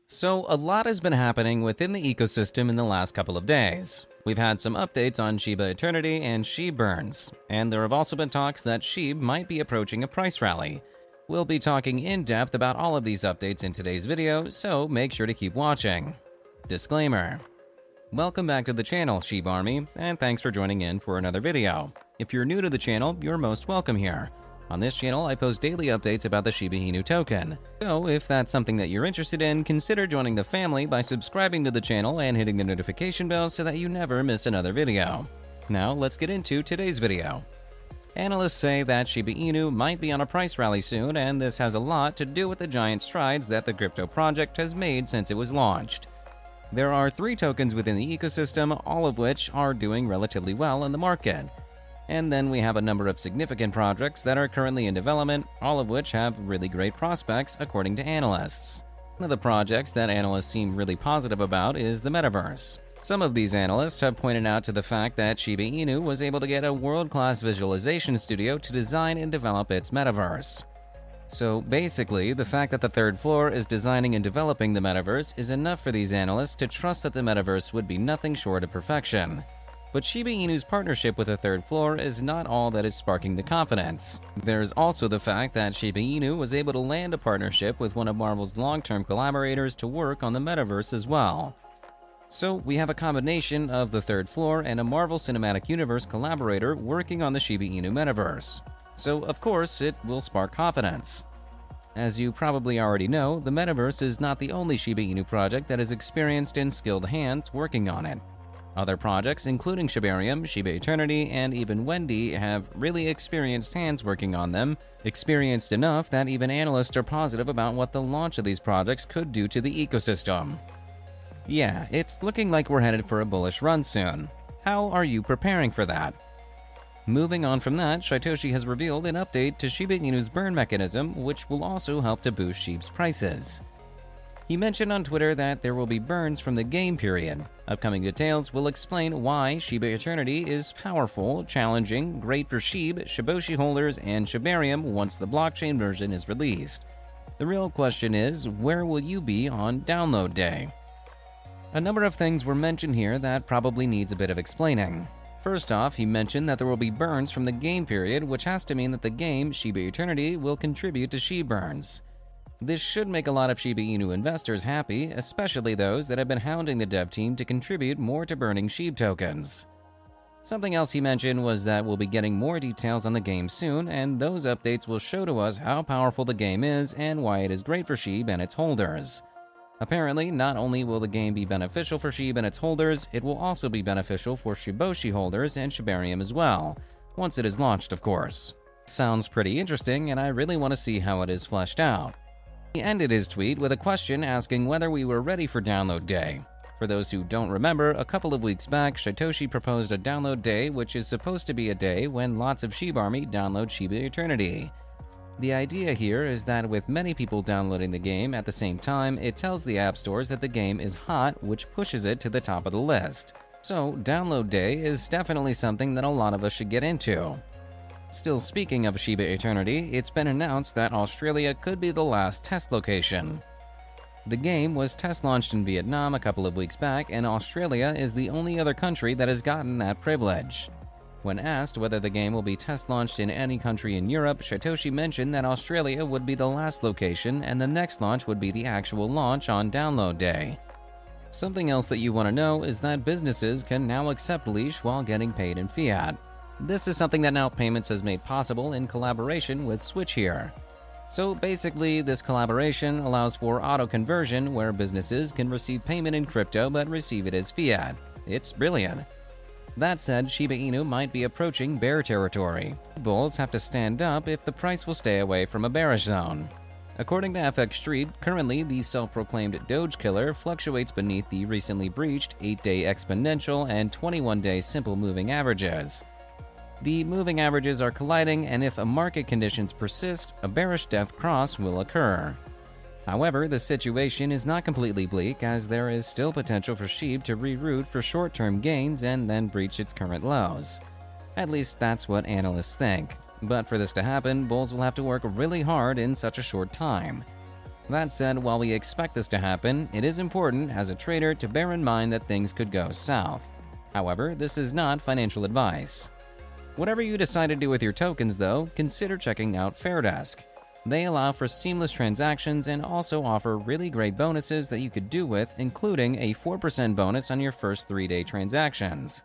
So, a lot has been happening within the ecosystem in the last couple of days. We've had some updates on Shiba Eternity and Shib burns, and there have also been talks that Shib might be approaching a price rally. We'll be talking in depth about all of these updates in today's video, so make sure to keep watching. Disclaimer. Welcome back to the channel, Shib Army, and thanks for joining in for another video. If you're new to the channel, you're most welcome here. On this channel, I post daily updates about the Shiba Inu token. So if that's something that you're interested in, consider joining the family by subscribing to the channel and hitting the notification bell so that you never miss another video. Now let's get into today's video. Analysts say that Shiba Inu might be on a price rally soon, and this has a lot to do with the giant strides that the crypto project has made since it was launched. There are 3 tokens within the ecosystem, all of which are doing relatively well in the market. And then we have a number of significant projects that are currently in development, all of which have really great prospects according to analysts. One of the projects that analysts seem really positive about is the metaverse. Some of these analysts have pointed out to the fact that Shiba Inu was able to get a world-class visualization studio to design and develop its metaverse. So basically, the fact that the third floor is designing and developing the metaverse is enough for these analysts to trust that the metaverse would be nothing short of perfection. But Shiba Inu's partnership with the third floor is not all that is sparking the confidence. There's also the fact that Shiba Inu was able to land a partnership with one of Marvel's long-term collaborators to work on the metaverse as well. So we have a combination of the third floor and a Marvel Cinematic Universe collaborator working on the Shiba Inu metaverse. So of course, it will spark confidence. As you probably already know, the metaverse is not the only Shiba Inu project that has experienced and skilled hands working on it. Other projects, including Shibarium, Shiba Eternity, and even Wendy, have really experienced hands working on them, experienced enough that even analysts are positive about what the launch of these projects could do to the ecosystem. Yeah, it's looking like we're headed for a bullish run soon. How are you preparing for that? Moving on from that, Shytoshi has revealed an update to Shiba Inu's burn mechanism, which will also help to boost Shib's prices. He mentioned on Twitter that there will be burns from the game period. Upcoming details will explain why Shiba Eternity is powerful, challenging, great for Shib, Shiboshi holders, and Shibarium once the blockchain version is released. The real question is, where will you be on download day? A number of things were mentioned here that probably needs a bit of explaining. First off, he mentioned that there will be burns from the game period, which has to mean that the game, Shiba Eternity, will contribute to Shib burns. This should make a lot of Shiba Inu investors happy, especially those that have been hounding the dev team to contribute more to burning Shib tokens. Something else he mentioned was that we'll be getting more details on the game soon, and those updates will show to us how powerful the game is and why it is great for Shib and its holders. Apparently, not only will the game be beneficial for Shib and its holders, it will also be beneficial for Shiboshi holders and Shibarium as well, once it is launched, of course. Sounds pretty interesting, and I really want to see how it is fleshed out. He ended his tweet with a question asking whether we were ready for download day. For those who don't remember, a couple of weeks back, Shytoshi proposed a download day, which is supposed to be a day when lots of Shib Army download Shiba Eternity. The idea here is that with many people downloading the game at the same time, it tells the app stores that the game is hot, which pushes it to the top of the list. So download day is definitely something that a lot of us should get into. Still speaking of Shiba Eternity, it's been announced that Australia could be the last test location. The game was test launched in Vietnam a couple of weeks back, and Australia is the only other country that has gotten that privilege. When asked whether the game will be test launched in any country in Europe, Shytoshi mentioned that Australia would be the last location and the next launch would be the actual launch on download day. Something else that you want to know is that businesses can now accept leash while getting paid in fiat. This is something that Now Payments has made possible in collaboration with Switch here. So basically, this collaboration allows for auto-conversion where businesses can receive payment in crypto but receive it as fiat. It's brilliant. That said, Shiba Inu might be approaching bear territory. Bulls have to stand up if the price will stay away from a bearish zone. According to FX Street, currently the self-proclaimed Doge Killer fluctuates beneath the recently breached 8-day exponential and 21-day simple moving averages. The moving averages are colliding, and if market conditions persist, a bearish death cross will occur. However, the situation is not completely bleak, as there is still potential for Shib to reroute for short-term gains and then breach its current lows. At least that's what analysts think. But for this to happen, bulls will have to work really hard in such a short time. That said, while we expect this to happen, it is important as a trader to bear in mind that things could go south. However, this is not financial advice. Whatever you decide to do with your tokens though, consider checking out Fairdesk. They allow for seamless transactions and also offer really great bonuses that you could do with, including a 4% bonus on your first 3-day transactions.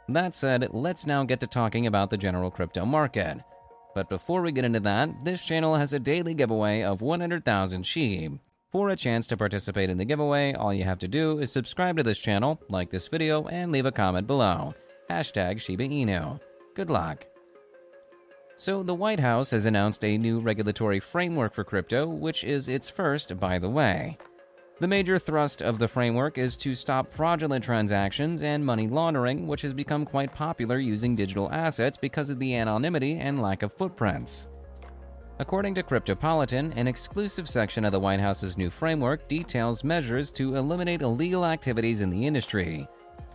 That said, let's now get to talking about the general crypto market. But before we get into that, this channel has a daily giveaway of 100,000 Shib. For a chance to participate in the giveaway, all you have to do is subscribe to this channel, like this video, and leave a comment below. #ShibaInu. Good luck. So the White House has announced a new regulatory framework for crypto, which is its first, by the way. The major thrust of the framework is to stop fraudulent transactions and money laundering, which has become quite popular using digital assets because of the anonymity and lack of footprints. According to Cryptopolitan, an exclusive section of the White House's new framework details measures to eliminate illegal activities in the industry.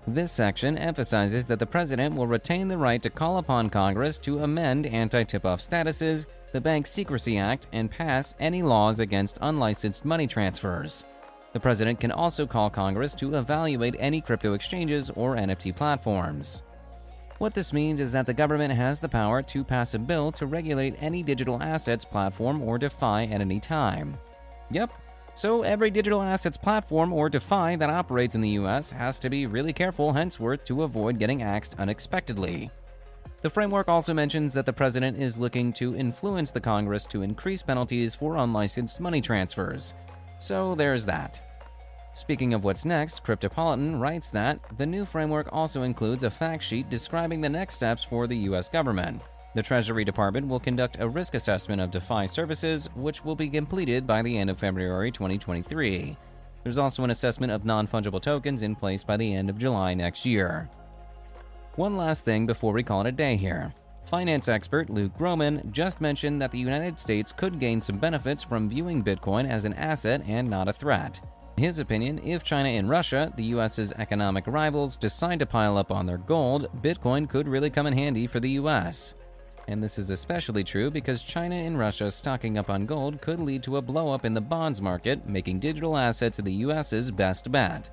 This section emphasizes that the president will retain the right to call upon Congress to amend anti-tip-off statuses, the Bank Secrecy Act, and pass any laws against unlicensed money transfers. The president can also call Congress to evaluate any crypto exchanges or NFT platforms. What this means is that the government has the power to pass a bill to regulate any digital assets platform or DeFi at any time. Yep. So every digital assets platform or DeFi that operates in the US has to be really careful henceforth to avoid getting axed unexpectedly. The framework also mentions that the president is looking to influence the Congress to increase penalties for unlicensed money transfers. So there's that. Speaking of what's next, Cryptopolitan writes that the new framework also includes a fact sheet describing the next steps for the US government. The Treasury Department will conduct a risk assessment of DeFi services, which will be completed by the end of February 2023. There's also an assessment of non-fungible tokens in place by the end of July next year. One last thing before we call it a day here. Finance expert Luke Groman just mentioned that the United States could gain some benefits from viewing Bitcoin as an asset and not a threat. In his opinion, if China and Russia, the US's economic rivals, decide to pile up on their gold, Bitcoin could really come in handy for the US. And this is especially true because China and Russia stocking up on gold could lead to a blow-up in the bonds market, making digital assets the US's best bet.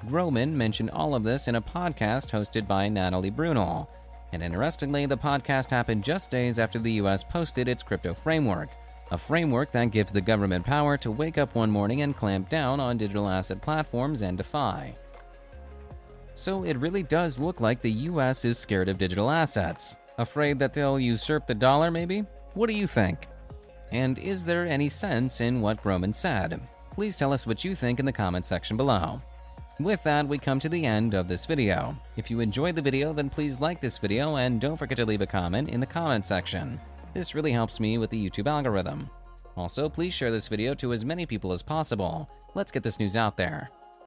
Groman mentioned all of this in a podcast hosted by Natalie Brunel. And interestingly, the podcast happened just days after the US posted its crypto framework, a framework that gives the government power to wake up one morning and clamp down on digital asset platforms and DeFi. So it really does look like the US is scared of digital assets. Afraid that they'll usurp the dollar, maybe? What do you think? And is there any sense in what Groman said? Please tell us what you think in the comment section below. With that, we come to the end of this video. If you enjoyed the video, then please like this video and don't forget to leave a comment in the comment section. This really helps me with the YouTube algorithm. Also, please share this video to as many people as possible. Let's get this news out there.